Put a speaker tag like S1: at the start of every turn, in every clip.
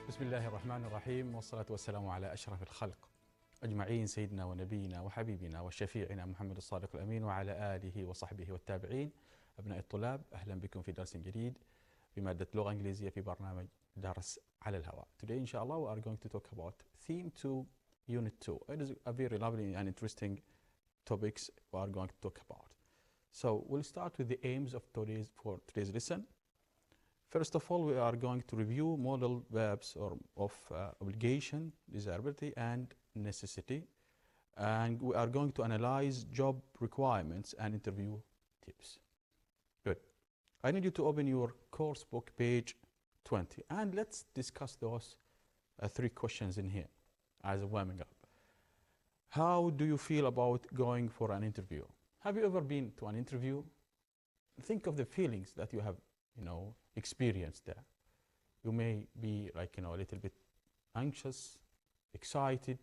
S1: بسم الله الرحمن الرحيم والصلاة والسلام على أشرف الخلق أجمعين سيدنا ونبينا وحبيبنا وشفيعنا محمد الصادق الأمين وعلى آله وصحبه والتابعين. أبناء الطلاب، أهلا بكم في درس جديد بمادة لغة إنجليزية في برنامج درس على الهواء. Today inshallah we are going to talk about theme 2 unit 2. It is a very lovely and interesting topics we are going to talk about. So we'll start with the aims of today's lesson. First of all, we are going to review modal verbs of obligation, desirability, and necessity. And we are going to analyze job requirements and interview tips. Good. I need you to open your course book, page 20. And let's discuss those 3 questions in here as a warming up. How do you feel about going for an interview? Have you ever been to an interview? Think of the feelings that you have experienced there. You may be a little bit anxious, excited,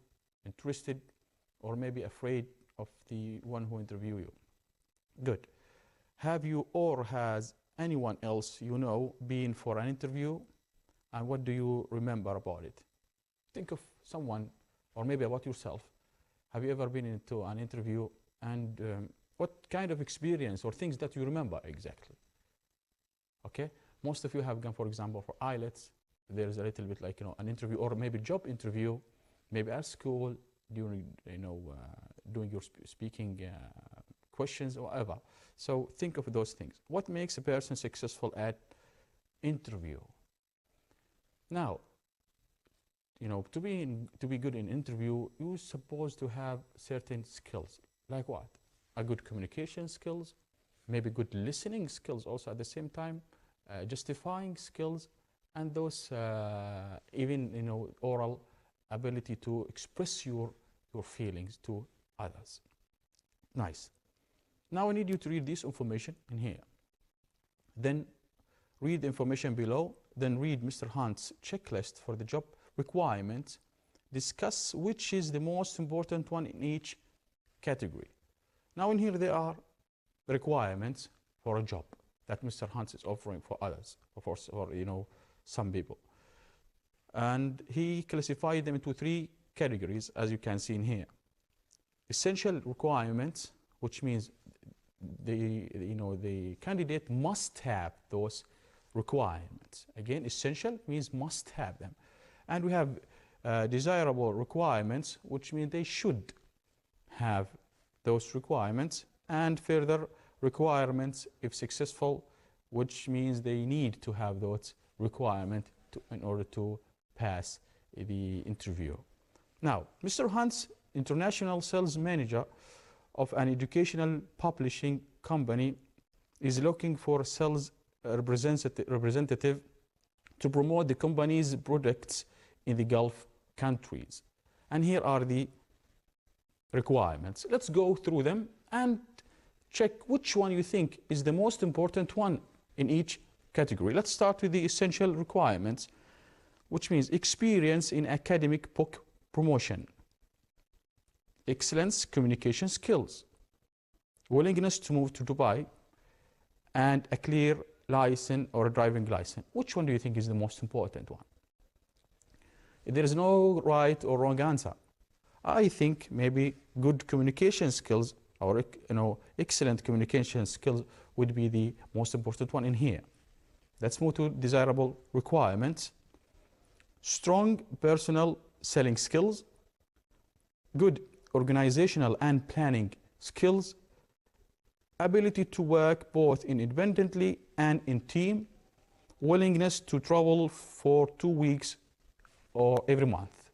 S1: interested, or maybe afraid of the one who interviewed you. Good. Have you or has anyone else been for an interview, and what do you remember about it? Think of someone, or maybe about yourself. Have you ever been into an interview, and what kind of experience or things that you remember exactly? Okay, most of you have gone, for example, for IELTS. There's a little bit an interview, or maybe job interview, maybe at school during doing your speaking questions or whatever. So think of those things. What makes a person successful at interview? Now, to be good in interview, you're supposed to have certain skills. Like what? A good communication skills, maybe good listening skills also at the same time, justifying skills, and those even oral ability to express your feelings to others. Nice. Now I need you to read this information in here. Then read the information below. Then read Mr. Hunt's checklist for the job requirements. Discuss which is the most important one in each category. Now in here there are requirements for a job that Mr. Hunt is offering for others, for some people. And he classified them into 3 categories, as you can see in here. Essential requirements, which means the candidate must have those requirements. Again, essential means must have them. And we have desirable requirements, which means they should have those requirements, and further requirements if successful, which means they need to have those requirements in order to pass the interview. Now, Mr. Hunt's international sales manager of an educational publishing company is looking for a sales representative to promote the company's products in the Gulf countries. And here are the requirements. Let's go through them and check which one you think is the most important one in each category. Let's start with the essential requirements, which means experience in academic book promotion, excellence communication skills, willingness to move to Dubai, and a clear license or a driving license. Which one do you think is the most important one? There is no right or wrong answer. I think maybe good communication skills or excellent communication skills would be the most important one in here. Let's move to desirable requirements. Strong personal selling skills, good organizational and planning skills, ability to work both independently and in team, willingness to travel for 2 weeks or every month.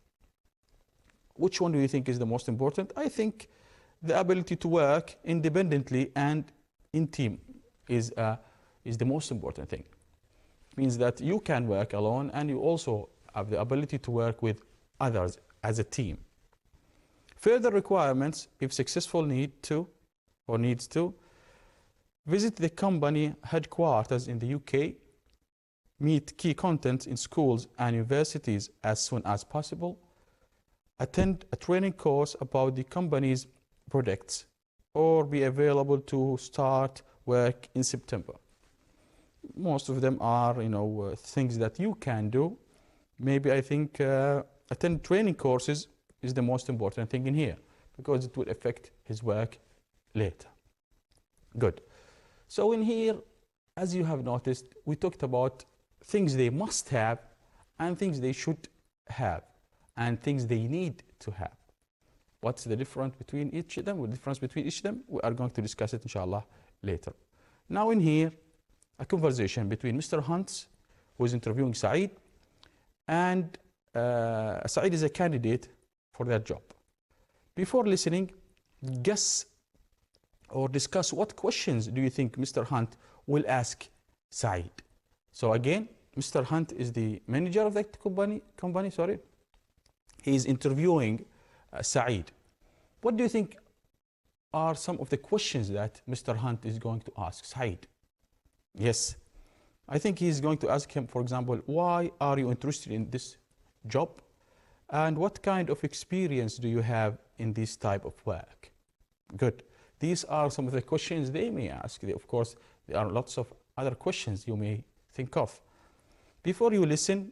S1: Which one do you think is the most important? I think the ability to work independently and in team is the most important thing. It means that you can work alone, and you also have the ability to work with others as a team. Further requirements, if successful, needs to visit the company headquarters in the UK, meet key contacts in schools and universities as soon as possible, attend a training course about the company's products, or be available to start work in September. Most of them are, things that you can do, maybe I think attend training courses is the most important thing in here because it will affect his work later. Good. So in here, as you have noticed, we talked about things they must have and things they should have and things they need to have. What's the difference between each of them? We are going to discuss it, inshallah, later. Now in here, a conversation between Mr. Hunt, who is interviewing Saeed, and Saeed is a candidate for that job. Before listening, guess or discuss what questions do you think Mr. Hunt will ask Saeed. So again, Mr. Hunt is the manager of that company. He is interviewing Saeed. What do you think are some of the questions that Mr. Hunt is going to ask Saeed? Yes, I think he's going to ask him, for example, why are you interested in this job? And what kind of experience do you have in this type of work? Good. These are some of the questions they may ask. Of course, there are lots of other questions you may think of. Before you listen,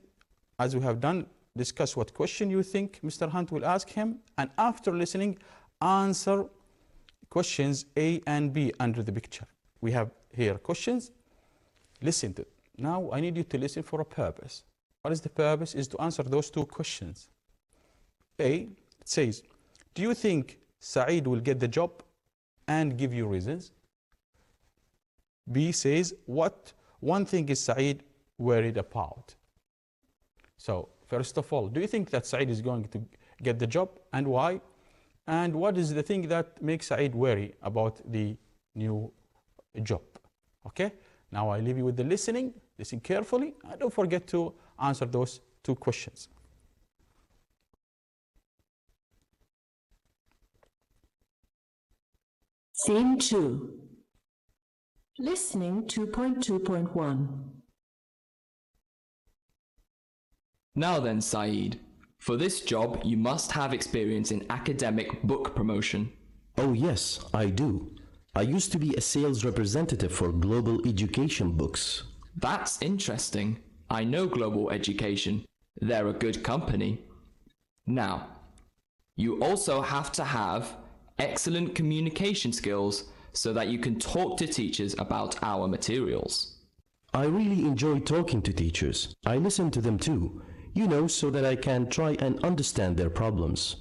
S1: as we have done, discuss what question you think Mr. Hunt will ask him, and after listening, answer questions A and B under the picture. We have here questions. Listen to it. Now I need you to listen for a purpose. What is the purpose? Is to answer those two questions. A, it says, do you think Saeed will get the job? And give you reasons. B says, what one thing is Saeed worried about? So first of all, do you think that Saeed is going to get the job and why? And what is the thing that makes Saeed worry about the new job? Okay, now I leave you with the listening. Listen carefully and don't forget to answer those two questions.
S2: Scene 2. Listening 2.2.1.
S3: Now then, Saeed, for this job you must have experience in academic book promotion.
S4: Oh yes, I do. I used to be a sales representative for Global Education Books.
S3: That's interesting. I know Global Education. They're a good company. Now, you also have to have excellent communication skills so that you can talk to teachers about our materials.
S4: I really enjoy talking to teachers. I listen to them too, so that I can try and understand their problems.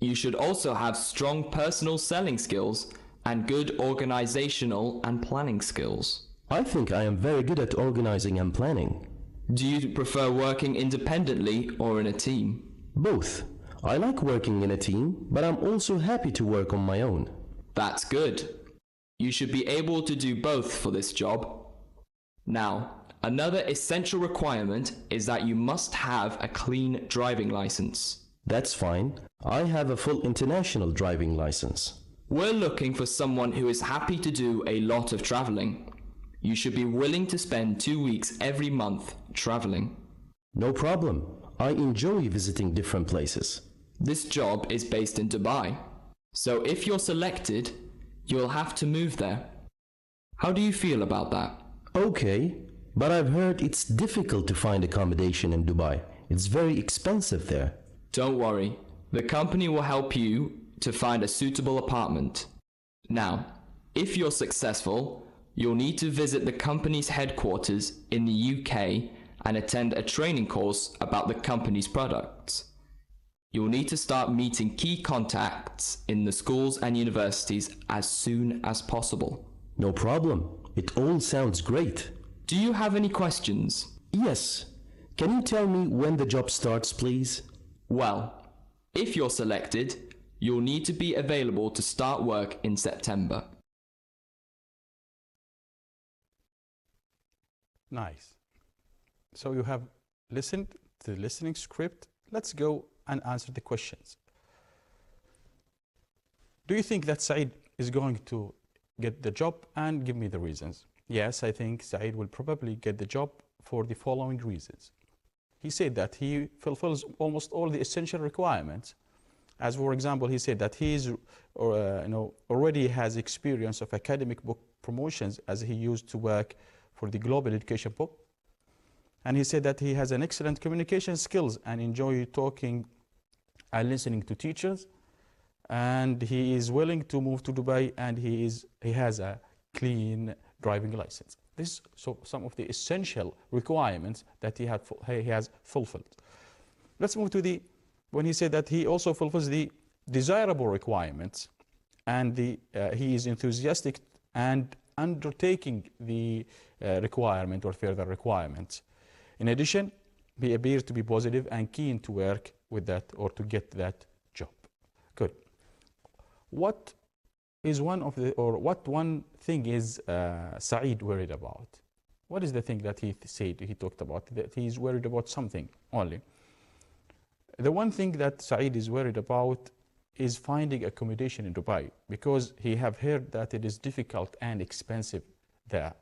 S3: You should also have strong personal selling skills and good organizational and planning skills.
S4: I think I am very good at organizing and planning.
S3: Do you prefer working independently or in a team?
S4: Both. I like working in a team, but I'm also happy to work on my own.
S3: That's good. You should be able to do both for this job. Now, another essential requirement is that you must have a clean driving license.
S4: That's fine. I have a full international driving license.
S3: We're looking for someone who is happy to do a lot of traveling. You should be willing to spend 2 weeks every month traveling.
S4: No problem. I enjoy visiting different places.
S3: This job is based in Dubai, so if you're selected, you'll have to move there. How do you feel about that?
S4: Okay, but I've heard it's difficult to find accommodation in Dubai. It's very expensive there.
S3: Don't worry, the company will help you to find a suitable apartment. Now, if you're successful, you'll need to visit the company's headquarters in the UK and attend a training course about the company's products. You'll need to start meeting key contacts in the schools and universities as soon as possible.
S4: No problem. It all sounds great.
S3: Do you have any questions?
S4: Yes. Can you tell me when the job starts, please?
S3: Well, if you're selected, you'll need to be available to start work in September.
S1: Nice. So you have listened to the listening script. Let's go and answer the questions. Do you think that Saeed is going to get the job? And give me the reasons. Yes, I think Saeed will probably get the job for the following reasons. He said that he fulfills almost all the essential requirements. As for example, he said that he is, already has experience of academic book promotions as he used to work for the Global Education Book. And he said that he has an excellent communication skills and enjoy talking and listening to teachers. And he is willing to move to Dubai, and he has a clean driving license. This so some of the essential requirements that he has fulfilled. Let's move to when he said that he also fulfills the desirable requirements, and he is enthusiastic and undertaking the requirement or further requirements. In addition, he appears to be positive and keen to work with that or to get that job. Good. What one thing is Saeed worried about? What is the thing that he talked about? That he is worried about something only. The one thing that Saeed is worried about is finding accommodation in Dubai, because he have heard that it is difficult and expensive there.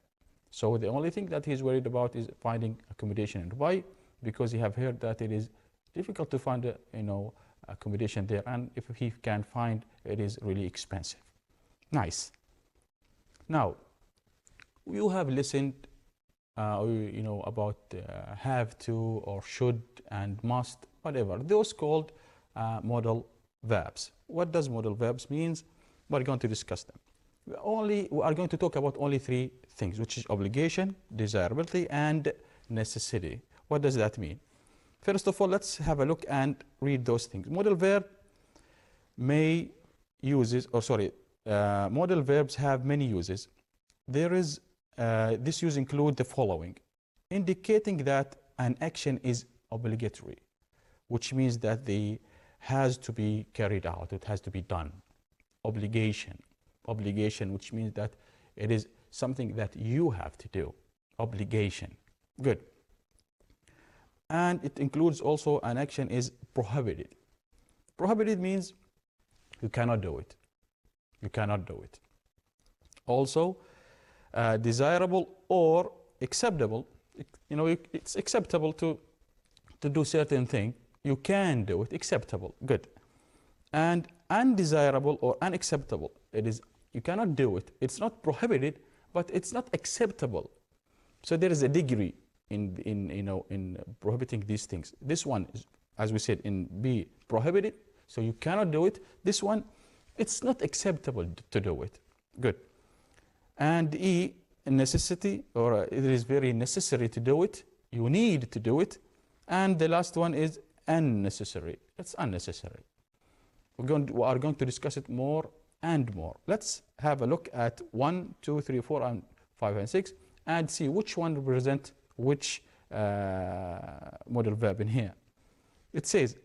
S1: So the only thing that he's worried about is finding accommodation in Dubai, because he have heard that it is difficult to find accommodation there, and if he can find, it is really expensive. Nice. Now, you have listened about have to or should and must, whatever. Those called modal verbs. What does modal verbs means? We're going to discuss them. We are going to talk about only three things, which is obligation, desirability, and necessity. What does that mean? First of all, let's have a look and read those things. Modal verbs have many uses. This use include the following: indicating that an action is obligatory, which means that they has to be carried out, it has to be done. Obligation, which means that it is something that you have to do. Obligation. Good. And it includes also an action is prohibited. Prohibited means you cannot do it. You cannot do it. Also, desirable or acceptable. It's acceptable to do certain thing. You can do it. Acceptable. Good. And undesirable or unacceptable. It is you cannot do it. It's not prohibited, but it's not acceptable. So there is a degree in prohibiting these things. This one is, as we said, in B, prohibited. So you cannot do it. This one, it's not acceptable to do it. Good. And E, necessity, or it is very necessary to do it. You need to do it. And the last one is unnecessary. It's unnecessary. We are going to discuss it more and more. Let's have a look at 1, 2, 3, 4, and 5, and 6, and see which one represents which modal verb in here. It says,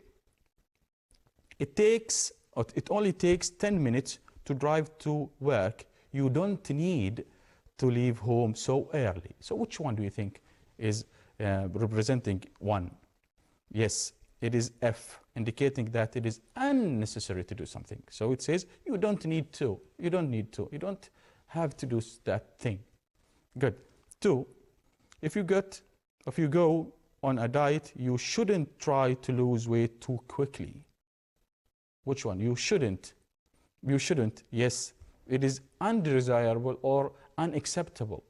S1: it only takes 10 minutes to drive to work. You don't need to leave home so early. So which one do you think is representing one? Yes, it is F, indicating that it is unnecessary to do something. So it says you don't need to. You don't need to. You don't have to do that thing. Good. 2, if you go on a diet, you shouldn't try to lose weight too quickly. Which one? You shouldn't. You shouldn't. Yes, it is undesirable or unacceptable.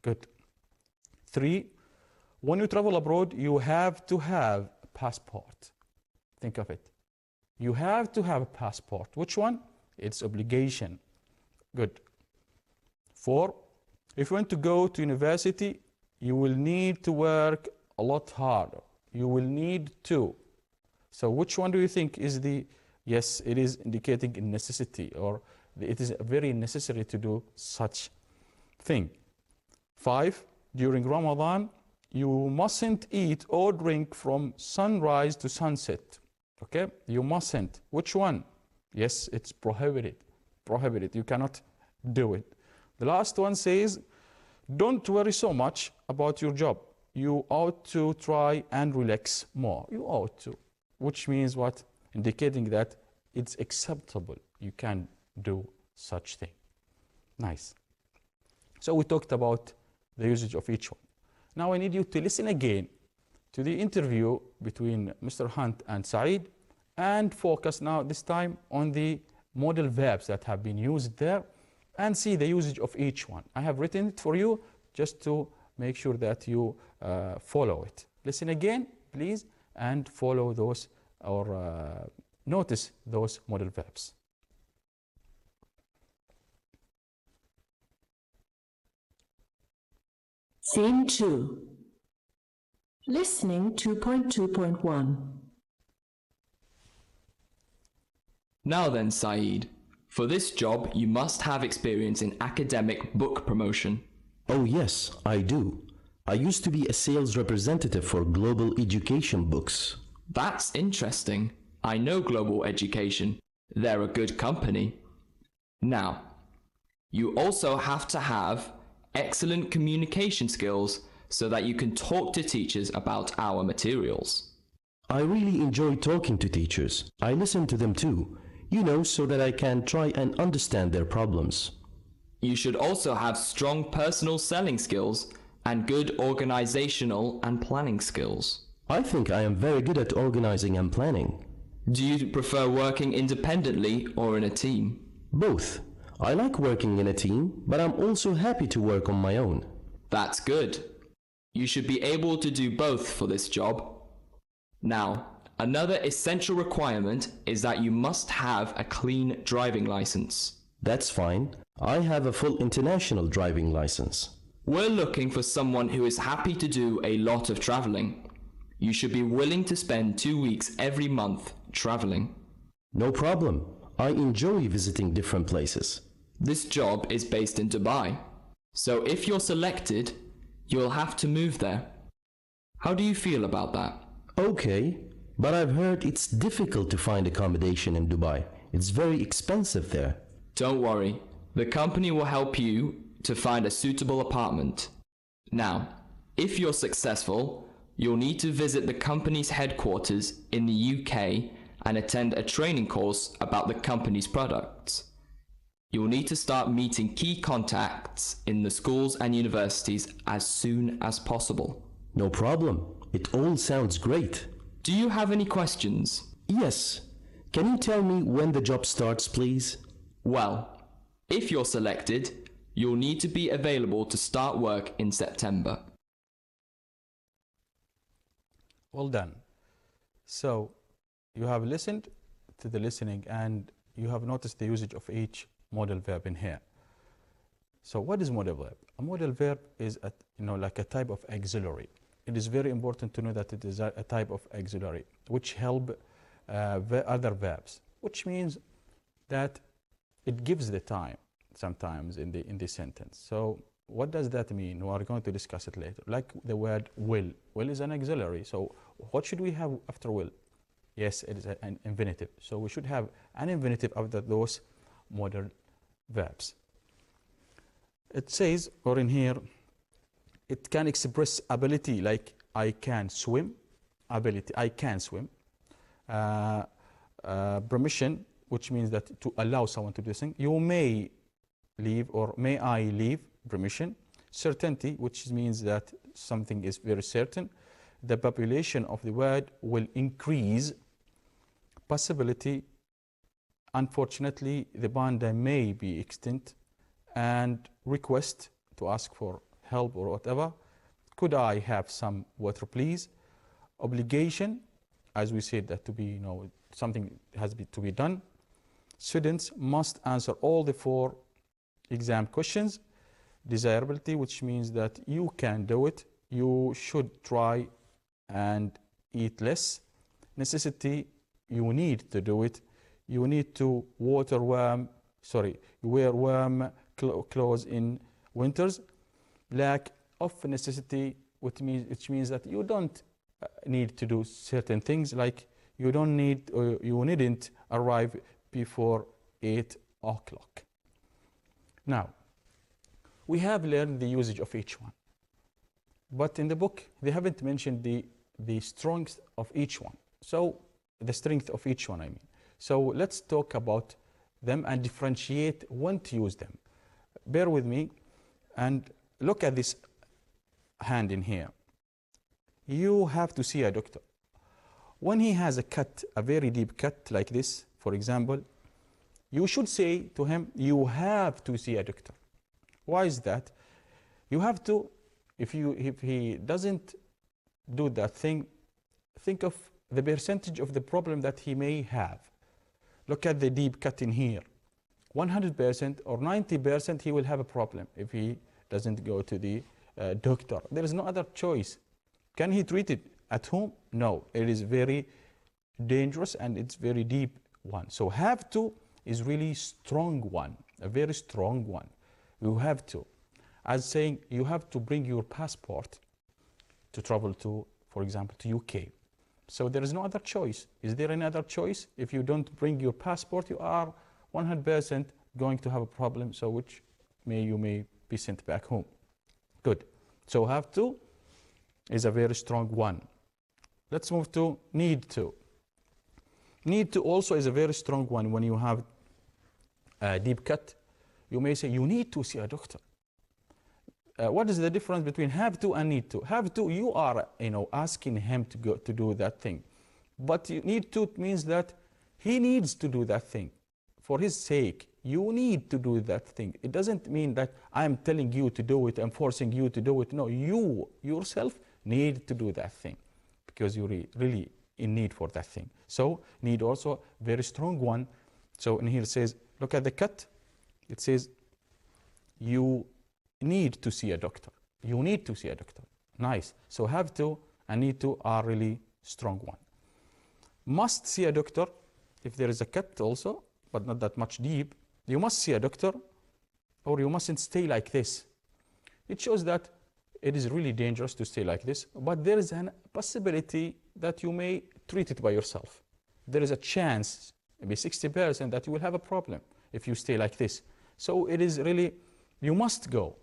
S1: Good. 3, when you travel abroad, you have to have a passport. Think of it. You have to have a passport. Which one? It's obligation. Good. 4, if you want to go to university, you will need to work a lot harder. You will need to. So which one do you think is the, yes, it is indicating a necessity, or it is very necessary to do such thing. 5, during Ramadan, you mustn't eat or drink from sunrise to sunset. Okay? You mustn't. Which one? Yes, it's prohibited. Prohibited. You cannot do it. The last one says, don't worry so much about your job. You ought to try and relax more. You ought to. Which means what? Indicating that it's acceptable. You can do such thing. Nice. So we talked about the usage of each one. Now I need you to listen again to the interview between Mr. Hunt and Saeed, and focus now this time on the modal verbs that have been used there, and see the usage of each one. I have written it for you just to make sure that you follow it. Listen again, please, and follow those or notice those modal verbs.
S2: Scene 2. Listening 2.2.1.
S3: Now then, Saeed, for this job you must have experience in academic book promotion.
S4: Oh yes, I do. I used to be a sales representative for Global Education Books.
S3: That's interesting. I know Global Education. They're a good company. Now, you also have to have excellent communication skills so that you can talk to teachers about our materials.
S4: I really enjoy talking to teachers. I listen to them too, so that I can try and understand their problems.
S3: You should also have strong personal selling skills and good organizational and planning skills.
S4: I think I am very good at organizing and planning.
S3: Do you prefer working independently or in a team?
S4: Both. I like working in a team, but I'm also happy to work on my own.
S3: That's good. You should be able to do both for this job. Now, another essential requirement is that you must have a clean driving license.
S4: That's fine. I have a full international driving license.
S3: We're looking for someone who is happy to do a lot of traveling. You should be willing to spend 2 weeks every month traveling.
S4: No problem. I enjoy visiting different places.
S3: This job is based in Dubai, so if you're selected, you'll have to move there. How do you feel about that?
S4: Okay, but I've heard it's difficult to find accommodation in Dubai. It's very expensive there.
S3: Don't worry, the company will help you to find a suitable apartment. Now, if you're successful, you'll need to visit the company's headquarters in the UK and attend a training course about the company's products. You'll need to start meeting key contacts in the schools and universities as soon as possible.
S4: No problem. It all sounds great.
S3: Do you have any questions?
S4: Yes. Can you tell me when the job starts, please?
S3: Well, if you're selected, you'll need to be available to start work in September.
S1: Well done. So you have listened to the listening and you have noticed the usage of each modal verb in here. So what is modal verb? A modal verb is like a type of auxiliary. It is very important to know that it is a type of auxiliary which help other verbs, which means that it gives the time sometimes in the sentence. So what does that mean? We are going to discuss it later. Like the word will. Will is an auxiliary. So what should we have after will? Yes, it is an infinitive. So we should have an infinitive after those modal verbs. It says, or in here, it can express ability, like I can swim, ability, I can swim. Permission, which means that to allow someone to do something. You may leave, or may I leave, permission. Certainty, which means that something is very certain. The population of the word will increase. Possibility, unfortunately, the panda may be extinct. And request, to ask for help or whatever. Could I have some water, please? Obligation, as we said, that to be, something has to be done. Students must answer all the 4 exam questions. Desirability, which means that you can do it. You should try and eat less. Necessity, you need to do it. You need to wear warm clothes in winters. Lack of necessity, which means that you don't need to do certain things, like you don't need, or you needn't arrive before 8 o'clock. Now, we have learned the usage of each one, but in the book they haven't mentioned the strength of each one. So the strength of each one, I mean. So let's talk about them and differentiate when to use them. Bear with me and look at this hand in here. You have to see a doctor. When he has a cut, a very deep cut like this, for example, you should say to him, you have to see a doctor. Why is that? You have to If he doesn't do that thing, think of the percentage of the problem that he may have. Look at the deep cut in here. 100% or 90% he will have a problem if he doesn't go to the doctor. There is no other choice. Can he treat it at home? No. It is very dangerous and it's very deep one. So have to is really strong one, a very strong one. You have to. As saying you have to bring your passport to travel to, for example, to UK. So there is no other choice. Is there any other choice? If you don't bring your passport, you are 100% going to have a problem, so which you may be sent back home. Good. So have to is a very strong one. Let's move to need to. Need to also is a very strong one. When you have a deep cut, you may say you need to see a doctor. What is the difference between have to and need to? Have to, you are asking him to go to do that thing, but you need to means that he needs to do that thing for his sake. You need to do that thing. It doesn't mean that I am telling you to do it and forcing you to do it. No, you yourself need to do that thing because you're really in need for that thing. So need also very strong one. So in here it says, look at the cut. It says you need to see a doctor. You need to see a doctor. Nice. So have to and need to are really strong one. Must see a doctor. If there is a cut also, but not that much deep, you must see a doctor or you mustn't stay like this. It shows that it is really dangerous to stay like this, but there is a possibility that you may treat it by yourself. There is a chance, maybe 60%, that you will have a problem if you stay like this. So it is really, you must go.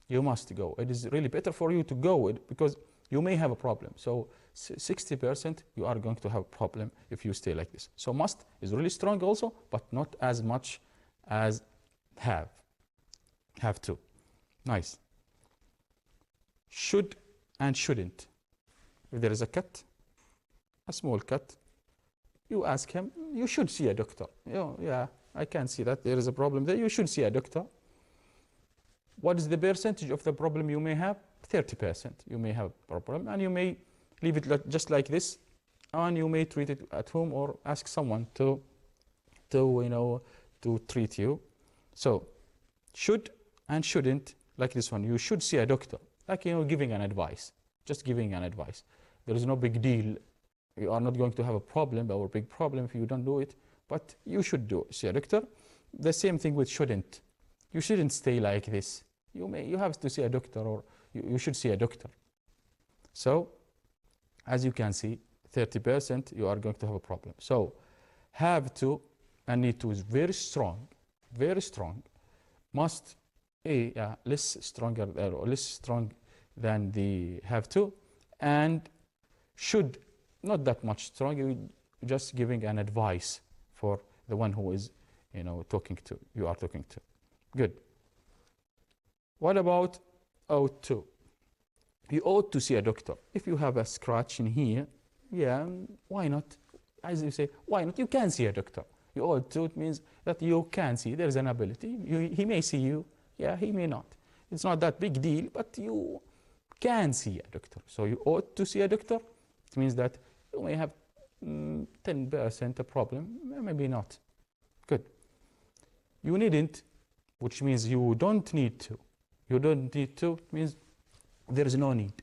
S1: You must go. It is really better for you to go because you may have a problem. So 60% you are going to have a problem if you stay like this. So must is really strong also, but not as much as have. Have to. Nice. Should and shouldn't. If there is a cut, a small cut, you ask him, you should see a doctor. Yeah, I can see that there is a problem there. You should see a doctor. What is the percentage of the problem you may have? 30%. You may have a problem and you may leave it just like this, and you may treat it at home or ask someone to treat you. So should and shouldn't, like this one, you should see a doctor, like giving an advice, just giving an advice. There is no big deal. You are not going to have a problem or a big problem if you don't do it, but you should see a doctor. The same thing with shouldn't. You shouldn't stay like this. You have to see a doctor, or you should see a doctor. So as you can see, 30% you are going to have a problem. So have to and need to is very strong, very strong. Must less strong than the have to, and should not that much strong. You just giving an advice for the one who is you are talking to. Good. What about ought to? You ought to see a doctor. If you have a scratch in here, why not? As you say, why not? You can see a doctor. You ought to, it means that you can see. There is an ability. He may see you. He may not. It's not that big deal, but you can see a doctor. So you ought to see a doctor. It means that you may have 10% a problem, maybe not. Good. You needn't, which means you don't need to. You don't need to, it means there is no need.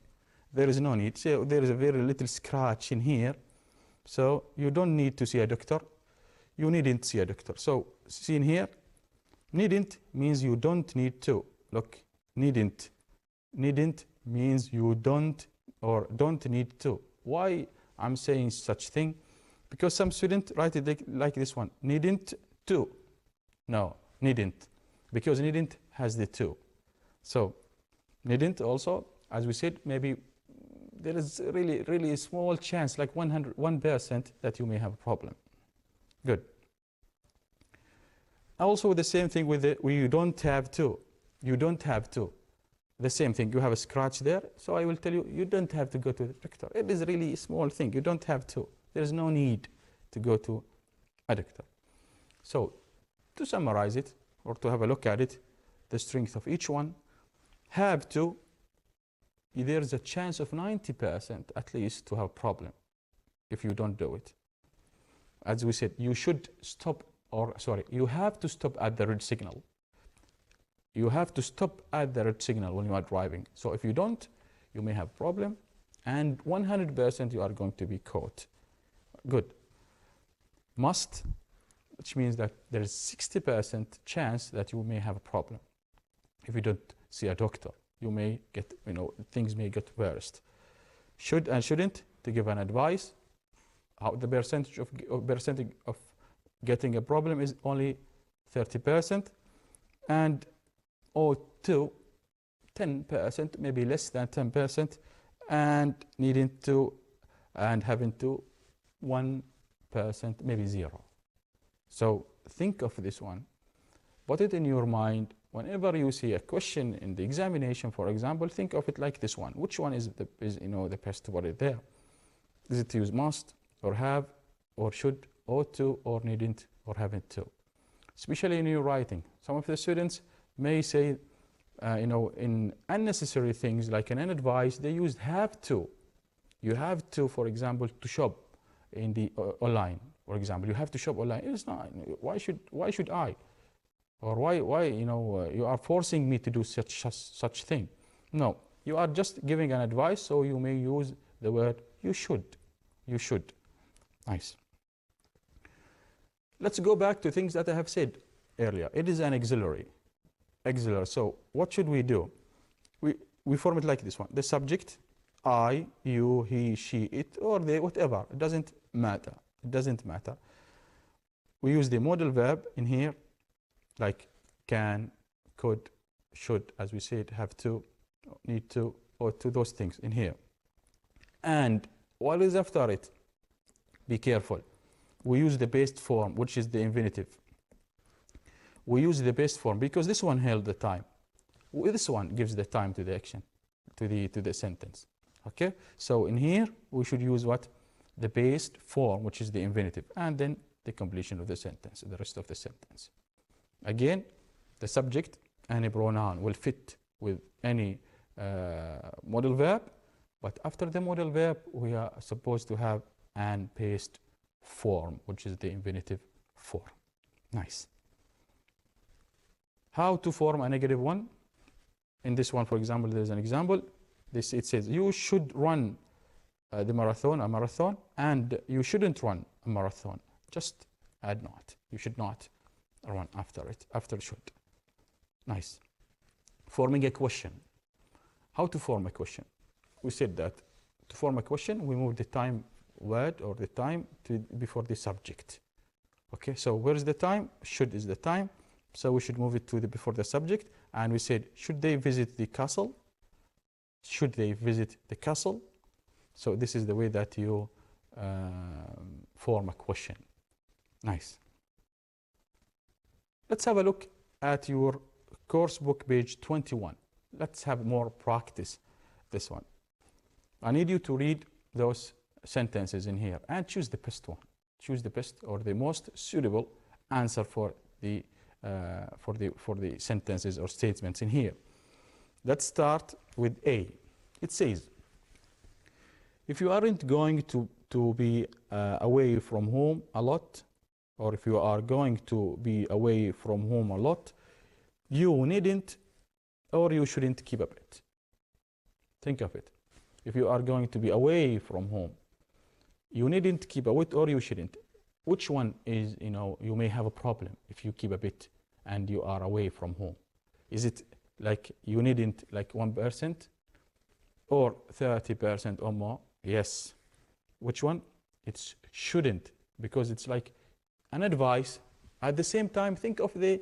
S1: There is no need. So there is a very little scratch in here. So you don't need to see a doctor. You needn't see a doctor. So see in here, needn't means you don't need to. Look, needn't. Needn't means you don't or don't need to. Why I'm saying such thing? Because some students write it like this one. Needn't to. No, needn't. Because needn't has the to. So needn't also, as we said, maybe there is really a small chance, like 1% that you may have a problem. Good. Also the same thing with you don't have to. You don't have to. The same thing, you have a scratch there, so I will tell you, you don't have to go to the doctor. It is really a small thing, you don't have to. There is no need to go to a doctor. So to summarize it, or to have a look at it, the strength of each one, have to there's a chance of 90% at least to have a problem if you don't do it. As we said, you should stop, or sorry, you have to stop at the red signal. You have to stop at the red signal when you are driving. So if you don't, you may have a problem, and 100% you are going to be caught. Good. Must, which means that there is 60% chance that you may have a problem. If you don't see a doctor, you may get, things may get worse. Should and shouldn't, to give an advice, how the percentage of getting a problem is only 30%, and ought to 10%, maybe less than 10%, and needing to and having to 1%, maybe 0. So think of this one, put it in your mind. Whenever you see a question in the examination, for example, think of it like this one. Which one is the best to put it there? Is it to use must, or have, or should, ought to, or needn't, or haven't to? Especially in your writing, some of the students may say, in unnecessary things like in an advice, they used have to. You have to, for example, to shop in the online. For example, you have to shop online. It's not. Why should I? Or why you are forcing me to do such thing? No, you are just giving an advice, so you may use the word you should. You should. Nice. Let's go back to things that I have said earlier. It is an auxiliary. Auxiliary. So what should we do? We form it like this one. The subject, I, you, he, she, it, or they, whatever. It doesn't matter. It doesn't matter. We use the modal verb in here, like can, could, should, as we said, have to, need to, ought to, those things in here. And what is after it? Be careful. We use the base form, which is the infinitive. We use the base form because this one held the time. This one gives the time to the action, to the sentence. Okay? So in here, we should use what? The base form, which is the infinitive, and then the completion of the sentence, the rest of the sentence. Again, the subject, any pronoun will fit with any modal verb, but after the modal verb, we are supposed to have an base form, which is the infinitive form. Nice. How to form a negative one? In this one, for example, there's an example. It says, you should run a marathon, and you shouldn't run a marathon. Just add not. You should not run after it, after should. Nice. Forming a question. How to form a question? We said that to form a question, we move the time word or the time to before the subject. Okay, so where is the time? Should is the time. So we should move it to before the subject. And we said, should they visit the castle? Should they visit the castle? So this is the way that you form a question. Nice. Let's have a look at your course book, page 21. Let's have more practice this one. I need you to read those sentences in here and choose the best one. Choose the best or the most suitable answer for the sentences or statements in here. Let's start with A. It says, if you aren't going to be away from home a lot, or if you are going to be away from home a lot, you needn't or you shouldn't keep a pet. Think of it. If you are going to be away from home, you needn't keep a pet or you shouldn't. Which one is, you may have a problem if you keep a pet and you are away from home? Is it like you needn't, like 1% or 30% or more? Yes. Which one? It's shouldn't, because it's like an advice. At the same time, think of the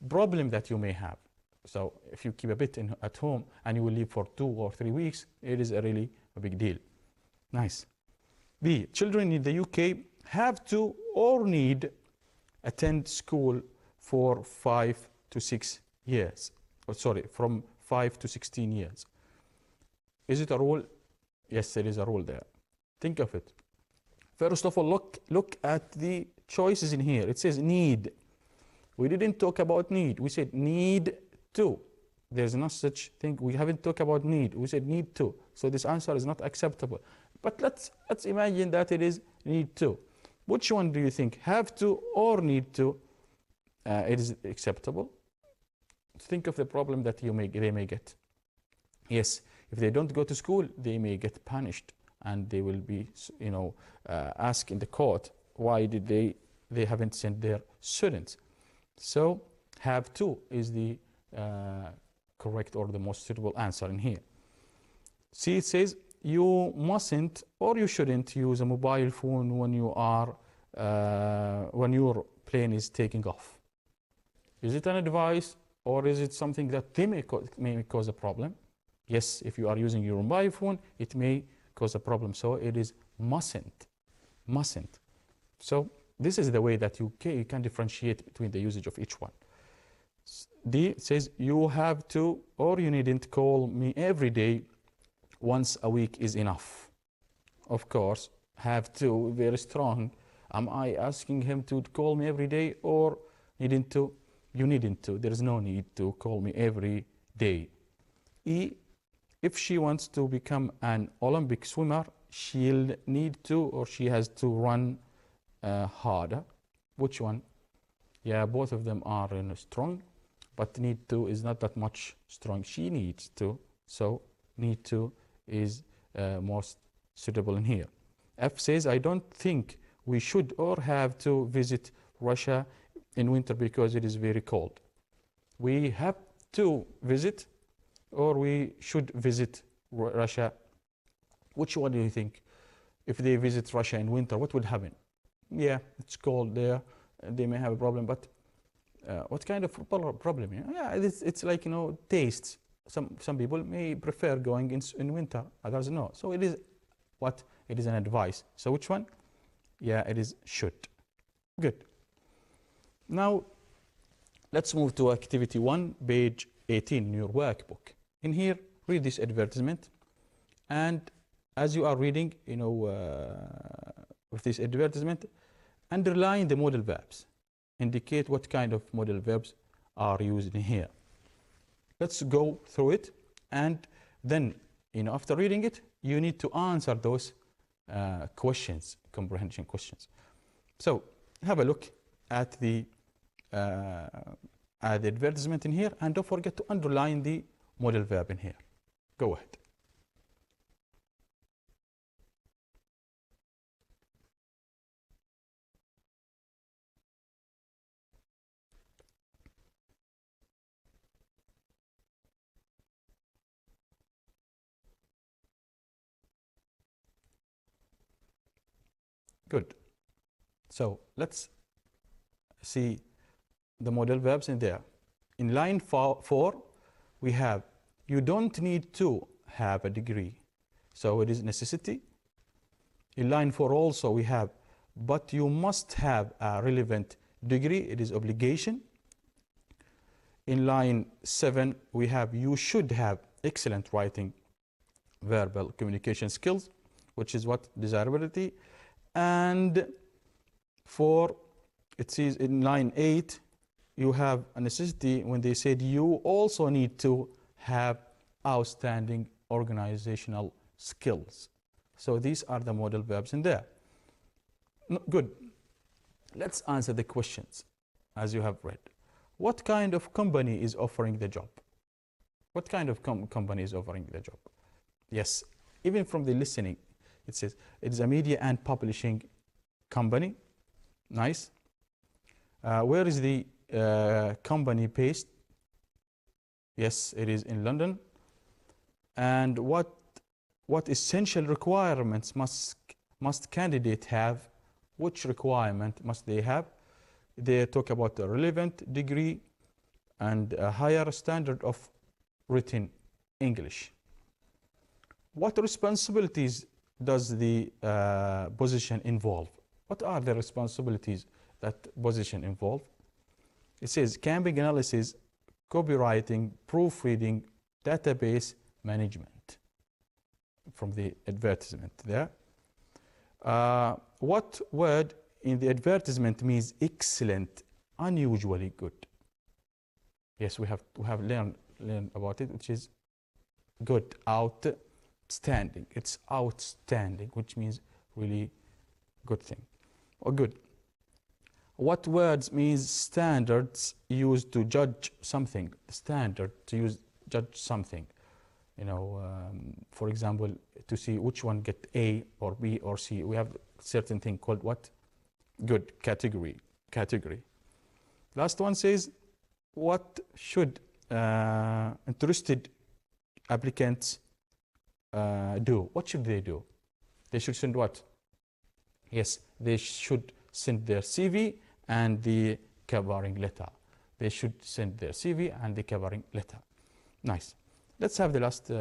S1: problem that you may have. So if you keep a pet at home and you will leave for 2 or 3 weeks, it is really a big deal. Nice. B, children in the UK have to or need attend school for 5 to 6 years. From 5 to 16 years. Is it a rule? Yes, there is a rule there. Think of it. First of all, look at the choices in here. It says need. We didn't talk about need. We said need to. There's no such thing. We haven't talked about need. We said need to. So this answer is not acceptable. But let's imagine that it is need to. Which one do you think, have to or need to, it is acceptable? Think of the problem that they may get. Yes, if they don't go to school, they may get punished, and they will be, asked in the court, why did they haven't sent their students? So have to is the correct or the most suitable answer in here. See, it says you mustn't or you shouldn't use a mobile phone when when your plane is taking off. Is it an advice, or is it something that may cause a problem? Yes, if you are using your mobile phone, it may cause a problem. So it is mustn't. So this is the way that you can differentiate between the usage of each one. D says you have to or you needn't call me every day. Once a week is enough. Of course, have to, very strong. Am I asking him to call me every day or needn't to? You needn't to. There is no need to call me every day. E, if she wants to become an Olympic swimmer, she'll need to or she has to run harder. Which one? Yeah, both of them are strong, but need to is not that much strong. She needs to, so need to is most suitable in here. F says, I don't think we should or have to visit Russia in winter because it is very cold. We have to visit or we should visit Russia. Which one do you think? If they visit Russia in winter, what would happen? Yeah, it's cold there. They may have a problem, but what kind of problem? Yeah, it's like, tastes. Some people may prefer going in winter, others no. So it is what? It is an advice. So which one? Yeah, it is should. Good. Now, let's move to activity 1, page 18 in your workbook. In here, read this advertisement. And as you are reading, with this advertisement, underline the modal verbs. Indicate what kind of modal verbs are used in here. Let's go through it, and then, after reading it, you need to answer those questions, comprehension questions. So, have a look at the advertisement in here, and don't forget to underline the modal verb in here. Go ahead. Good. So let's see the modal verbs in there. In line 4, we have, you don't need to have a degree. So it is necessity. In line 4 also we have, but you must have a relevant degree. It is obligation. In line 7, we have, you should have excellent writing, verbal communication skills, which is what? Desirability. And for, it says in line 8, you have a necessity when they said you also need to have outstanding organizational skills. So these are the modal verbs in there. Good. Let's answer the questions as you have read. What kind of company is offering the job? What kind of company is offering the job? Yes, even from the listening, it says it is a media and publishing company. Nice. Where is the company based? Yes, it is in London. And what essential requirements must candidate have? Which requirement must they have? They talk about a relevant degree and a higher standard of written English. What responsibilities does the position involve? What are the responsibilities that position involve? It says campaign analysis, copywriting, proofreading, database management from the advertisement there. What word in the advertisement means excellent, unusually good? Yes, we have learned learn about it, which is good, outstanding. It's outstanding, which means really good thing or good. What words means standards used to judge something? Standard to judge something. For example, to see which one get A or B or C, we have certain thing called what? Good, category. Last one says, what should interested applicants do? What should they do? They should send what? Yes, they should send their CV and the covering letter. They should send their CV and the covering letter. Nice. Let's have the last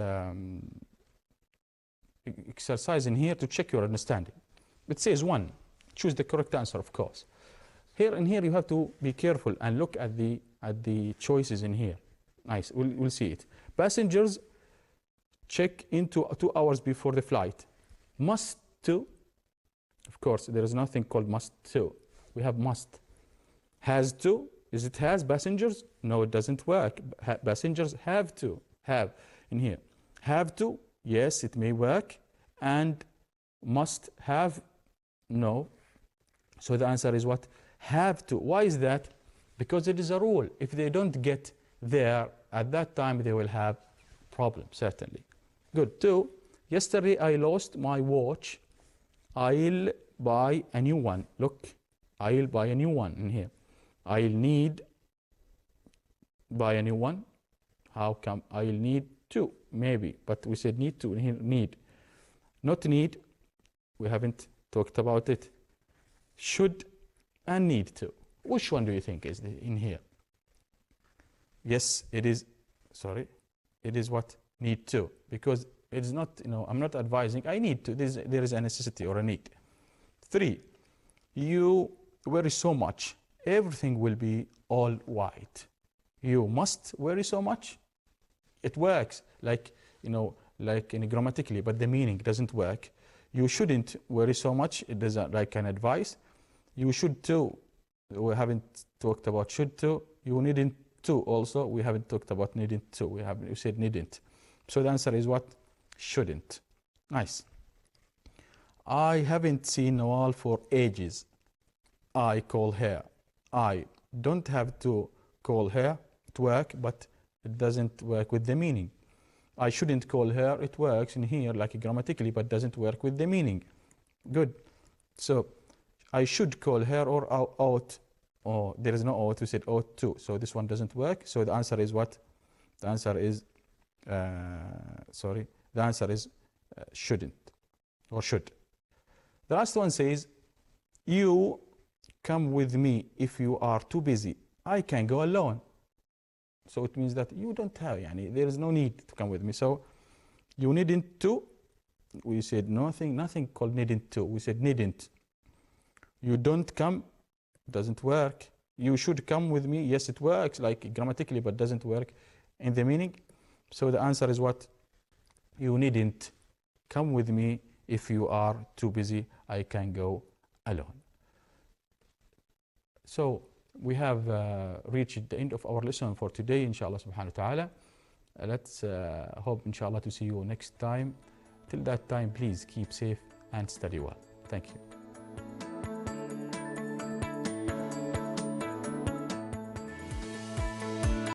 S1: exercise in here to check your understanding. It says 1. Choose the correct answer, of course. Here you have to be careful and look at the choices in here. Nice. We'll see it. Passengers check into 2 hours before the flight. Must to. Of course, there is nothing called must to. We have must. Has to. Is it has passengers? No, it doesn't work. Passengers have to. Have in here. Have to. Yes, it may work. And must have. No. So the answer is what? Have to. Why is that? Because it is a rule. If they don't get there at that time, they will have problem, certainly. Good. 2. Yesterday I lost my watch. I'll buy a new one. Look, I'll buy a new one in here. I'll need buy a new one. How come? I'll need to, maybe, but we said need to in here. Need. Not need. We haven't talked about it. Should and need to. Which one do you think is in here? Yes, it is. Sorry, it is what? Need to, because it's not, I'm not advising I need to. There is a necessity or a need. 3, you worry so much, everything will be all white. You must worry so much. It works like in grammatically, but the meaning doesn't work. You shouldn't worry so much. It doesn't, like an advice. You should to. We haven't talked about should to. You needn't to also. We haven't talked about needn't to. We said needn't. So the answer is what? Shouldn't. Nice. I haven't seen Nawal for ages. I call her. I don't have to call her. It works, but it doesn't work with the meaning. I shouldn't call her. It works in here like grammatically, but doesn't work with the meaning. Good. So I should call her or ought. Oh, there is no ought. We said ought to. So this one doesn't work. So the answer is what? The answer is, the answer is shouldn't or should. The last one says, you come with me if you are too busy. I can go alone. So it means that you don't have, there is no need to come with me. So you needn't to. We said nothing called needn't to. We said needn't. You don't come, doesn't work. You should come with me. Yes, it works like grammatically, but doesn't work in the meaning. So the answer is what? You needn't come with me if you are too busy. I can go alone. So we have reached the end of our lesson for today, inshallah subhanahu wa ta'ala. Let's hope, inshallah, to see you next time. Till that time, please keep safe and study well. Thank you.